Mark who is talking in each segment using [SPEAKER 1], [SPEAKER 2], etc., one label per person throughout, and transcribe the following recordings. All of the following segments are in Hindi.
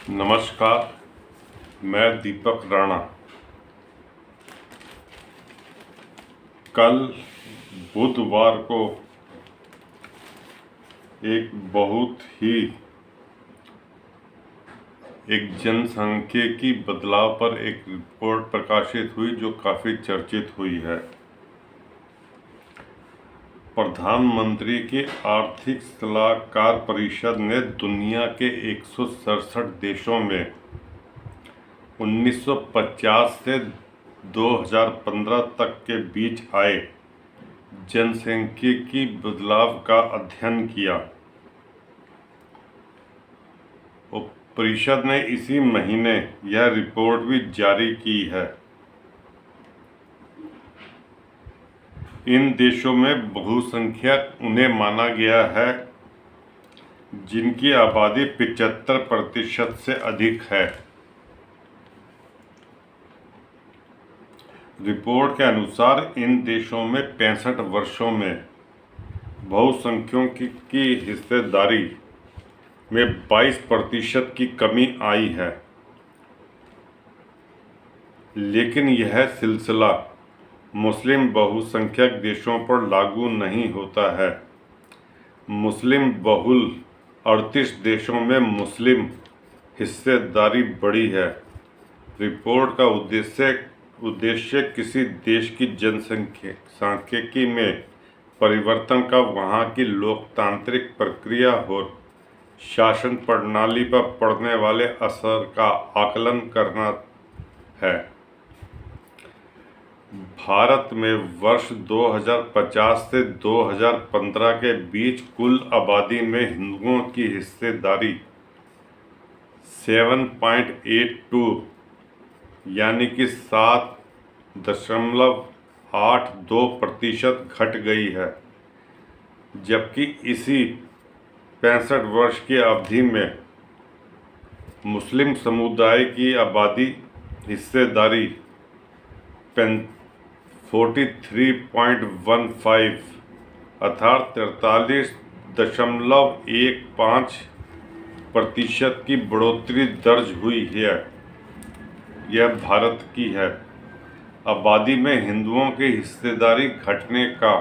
[SPEAKER 1] नमस्कार। मैं दीपक राणा। कल बुधवार को एक बहुत ही एक जनसांख्यिकी बदलाव पर एक रिपोर्ट प्रकाशित हुई जो काफ़ी चर्चित हुई है। प्रधानमंत्री की आर्थिक सलाहकार परिषद ने दुनिया के 167 देशों में 1950 से 2015 तक के बीच आए जनसांख्यिकी बदलाव का अध्ययन किया। परिषद ने इसी महीने यह रिपोर्ट भी जारी की है। इन देशों में बहुसंख्यक उन्हें माना गया है जिनकी आबादी 75% से अधिक है। रिपोर्ट के अनुसार इन देशों में 65 वर्षों में बहुसंख्यकों की हिस्सेदारी में 22% की कमी आई है, लेकिन यह सिलसिला मुस्लिम बहुसंख्यक देशों पर लागू नहीं होता है। मुस्लिम बहुल 38 देशों में मुस्लिम हिस्सेदारी बढ़ी है। रिपोर्ट का उद्देश्य किसी देश की जनसांख्यिकी में परिवर्तन का वहाँ की लोकतांत्रिक प्रक्रिया और शासन प्रणाली पर पड़ने वाले असर का आकलन करना है। भारत में वर्ष 2050 से 2015 के बीच कुल आबादी में हिंदुओं की हिस्सेदारी 7.82 यानी कि 7.82% घट गई है, जबकि इसी 65 वर्ष की अवधि में मुस्लिम समुदाय की आबादी हिस्सेदारी 43.15 अर्थात 43.15% की बढ़ोतरी दर्ज हुई है। यह भारत की है। आबादी में हिंदुओं की हिस्सेदारी घटने का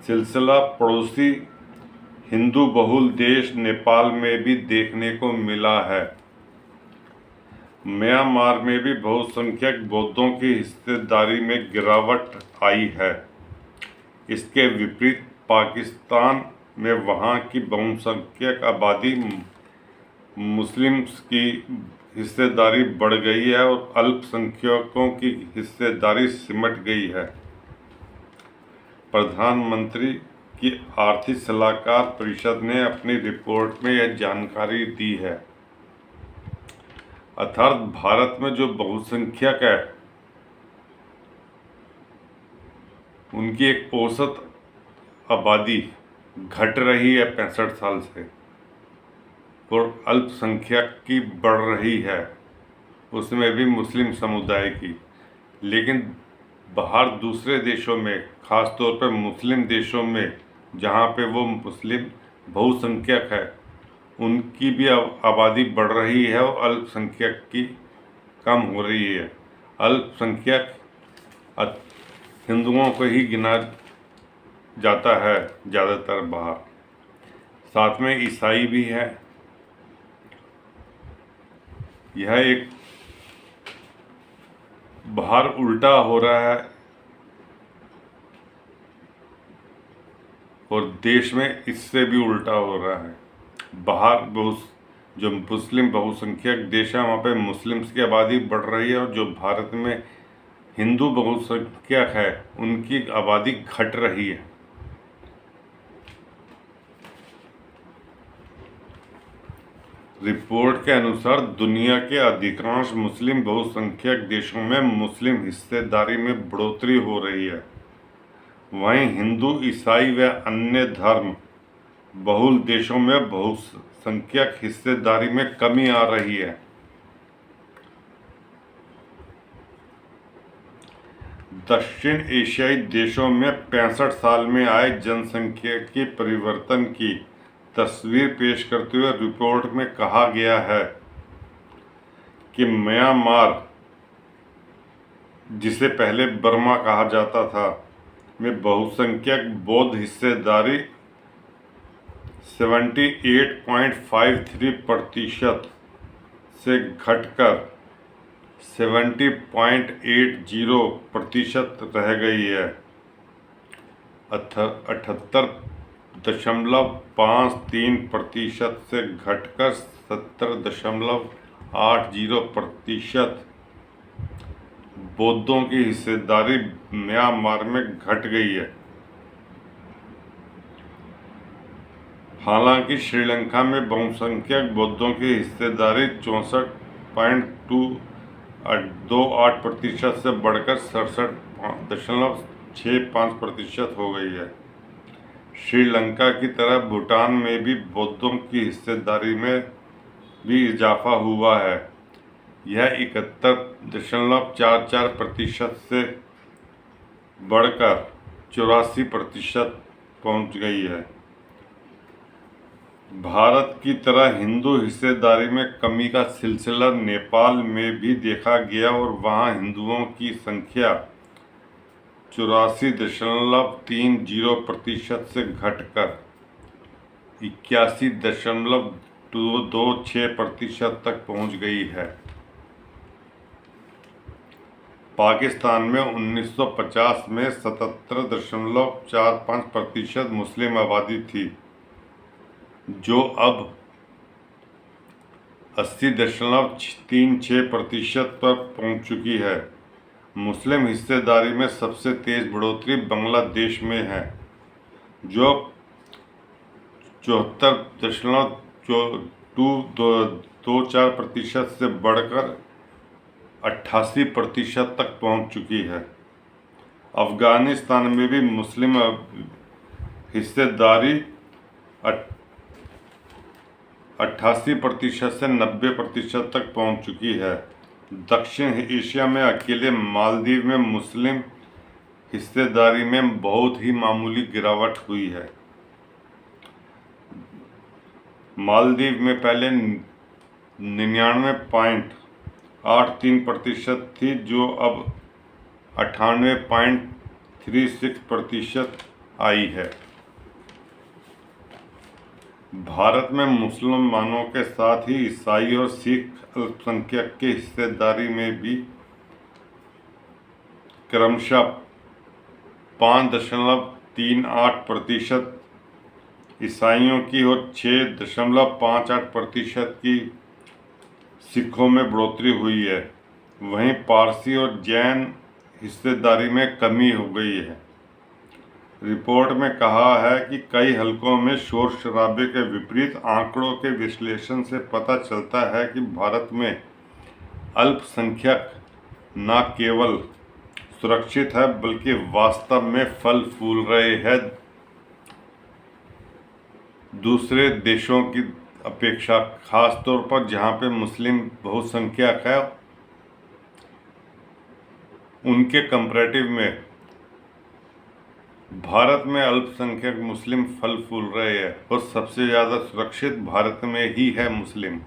[SPEAKER 1] सिलसिला पड़ोसी हिंदू बहुल देश नेपाल में भी देखने को मिला है। म्यांमार में भी बहुसंख्यक बौद्धों की हिस्सेदारी में गिरावट आई है। इसके विपरीत पाकिस्तान में वहाँ की बहुसंख्यक आबादी मुस्लिम्स की हिस्सेदारी बढ़ गई है और अल्पसंख्यकों की हिस्सेदारी सिमट गई है। प्रधानमंत्री की आर्थिक सलाहकार परिषद ने अपनी रिपोर्ट में यह जानकारी दी है। अर्थात भारत में जो बहुसंख्यक है उनकी एक औसत आबादी घट रही है 65 साल से और अल्पसंख्यक की बढ़ रही है, उसमें भी मुस्लिम समुदाय की। लेकिन बाहर दूसरे देशों में, ख़ास तौर पर मुस्लिम देशों में जहाँ पे वो मुस्लिम बहुसंख्यक है, उनकी भी आबादी बढ़ रही है और अल्पसंख्यक की कम हो रही है। अल्पसंख्यक हिंदुओं को ही गिना जाता है ज़्यादातर बाहर, साथ में ईसाई भी है। यह एक बाहर उल्टा हो रहा है और देश में इससे भी उल्टा हो रहा है। बाहर जो मुस्लिम बहुसंख्यक देश है वहाँ पे मुस्लिम्स की आबादी बढ़ रही है और जो भारत में हिंदू बहुसंख्यक है उनकी आबादी घट रही है। रिपोर्ट के अनुसार दुनिया के अधिकांश मुस्लिम बहुसंख्यक देशों में मुस्लिम हिस्सेदारी में बढ़ोतरी हो रही है। वहीं हिंदू, ईसाई व अन्य धर्म बहुल देशों में बहुसंख्यक हिस्सेदारी में कमी आ रही है। दक्षिण एशियाई देशों में 65 साल में आए जनसांख्यिकी परिवर्तन की तस्वीर पेश करते हुए रिपोर्ट में कहा गया है कि म्यांमार, जिसे पहले बर्मा कहा जाता था, में बहुसंख्यक बौद्ध हिस्सेदारी 78.53% से घटकर 70.80% रह गई है। 78.53% से घटकर 70.80% बौद्धों की हिस्सेदारी म्यांमार में घट गई है। हालांकि श्रीलंका में बहुसंख्यक बौद्धों की हिस्सेदारी 64.28% से बढ़कर 67.65% हो गई है। श्रीलंका की तरह भूटान में भी बौद्धों की हिस्सेदारी में भी इजाफा हुआ है। यह 71.44% से बढ़कर 84% पहुंच गई है। भारत की तरह हिंदू हिस्सेदारी में कमी का सिलसिला नेपाल में भी देखा गया और वहां हिंदुओं की संख्या 84.30% से घटकर 81.26% तक पहुंच गई है। पाकिस्तान में 1950 में 77.45% मुस्लिम आबादी थी, जो अब 80.36% पर पहुंच चुकी है। मुस्लिम हिस्सेदारी में सबसे तेज बढ़ोतरी बांग्लादेश में है, जो 74.24% से बढ़कर 88% तक पहुंच चुकी है। अफगानिस्तान में भी मुस्लिम हिस्सेदारी 88% से 90% तक पहुंच चुकी है। दक्षिण एशिया में अकेले मालदीव में मुस्लिम हिस्सेदारी में बहुत ही मामूली गिरावट हुई है। मालदीव में पहले 99.83% थी, जो अब 98.36% आई है। भारत में मुसलमानों के साथ ही ईसाई और सिख अल्पसंख्यक की हिस्सेदारी में भी क्रमशः 5.38% ईसाइयों की और 6.58% की सिखों में बढ़ोतरी हुई है। वहीं पारसी और जैन हिस्सेदारी में कमी हो गई है। रिपोर्ट में कहा है कि कई हलकों में शोर शराबे के विपरीत आंकड़ों के विश्लेषण से पता चलता है कि भारत में अल्पसंख्यक न केवल सुरक्षित है बल्कि वास्तव में फल फूल रहे हैं दूसरे देशों की अपेक्षा, खासतौर पर जहां पे मुस्लिम बहुसंख्यक है उनके कंपैरेटिव में भारत में अल्पसंख्यक मुस्लिम फल फूल रहे हैं और सबसे ज़्यादा सुरक्षित भारत में ही है मुस्लिम,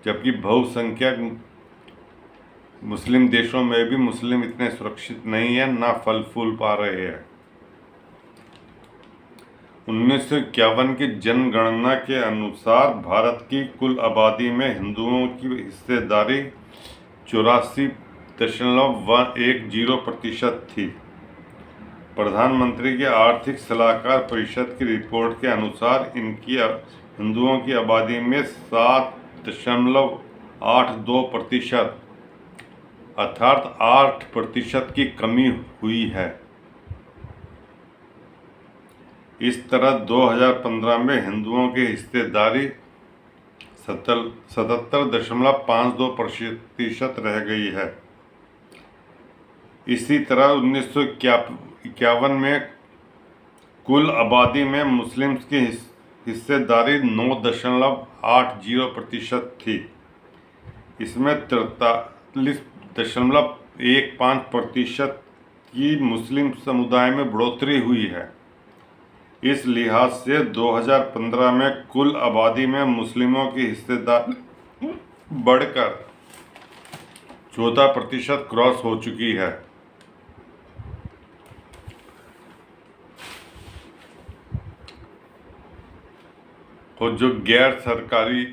[SPEAKER 1] जबकि बहुसंख्यक मुस्लिम देशों में भी मुस्लिम इतने सुरक्षित नहीं है, ना फल फूल पा रहे हैं। 1951 की जनगणना के अनुसार भारत की कुल आबादी में हिंदुओं की हिस्सेदारी 84.10% थी। प्रधानमंत्री के आर्थिक सलाहकार परिषद की रिपोर्ट के अनुसार इनकी हिंदुओं की आबादी में 7.82% अर्थात 8% की कमी हुई है। इस तरह 2015 में हिंदुओं की हिस्सेदारी 77.52% रह गई है। इसी तरह 1951 में कुल आबादी में मुस्लिम्स की हिस्सेदारी 9.80% थी। इसमें 43.15% की मुस्लिम समुदाय में बढ़ोतरी हुई है। इस लिहाज से 2015 में कुल आबादी में मुस्लिमों की हिस्सेदारी बढ़कर 14% क्रॉस हो चुकी है। और जो गैर सरकारी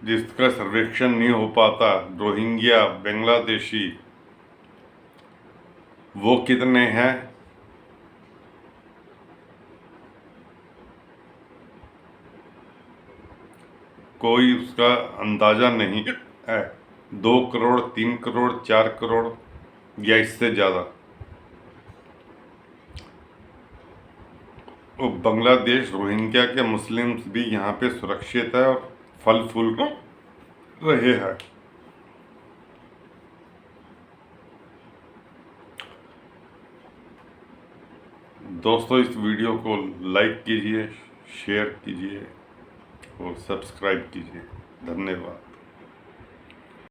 [SPEAKER 1] जिसका सर्वेक्षण नहीं हो पाता, रोहिंग्या, बांग्लादेशी, वो कितने हैं? कोई उसका अंदाजा नहीं है। 2 करोड़, 3 करोड़, 4 करोड़ या इससे ज़्यादा। और बांग्लादेश, रोहिंग्या के मुस्लिम्स भी यहाँ पे सुरक्षित है और फल फूल रहे हैं। दोस्तों, इस वीडियो को लाइक कीजिए, शेयर कीजिए और सब्सक्राइब कीजिए। धन्यवाद।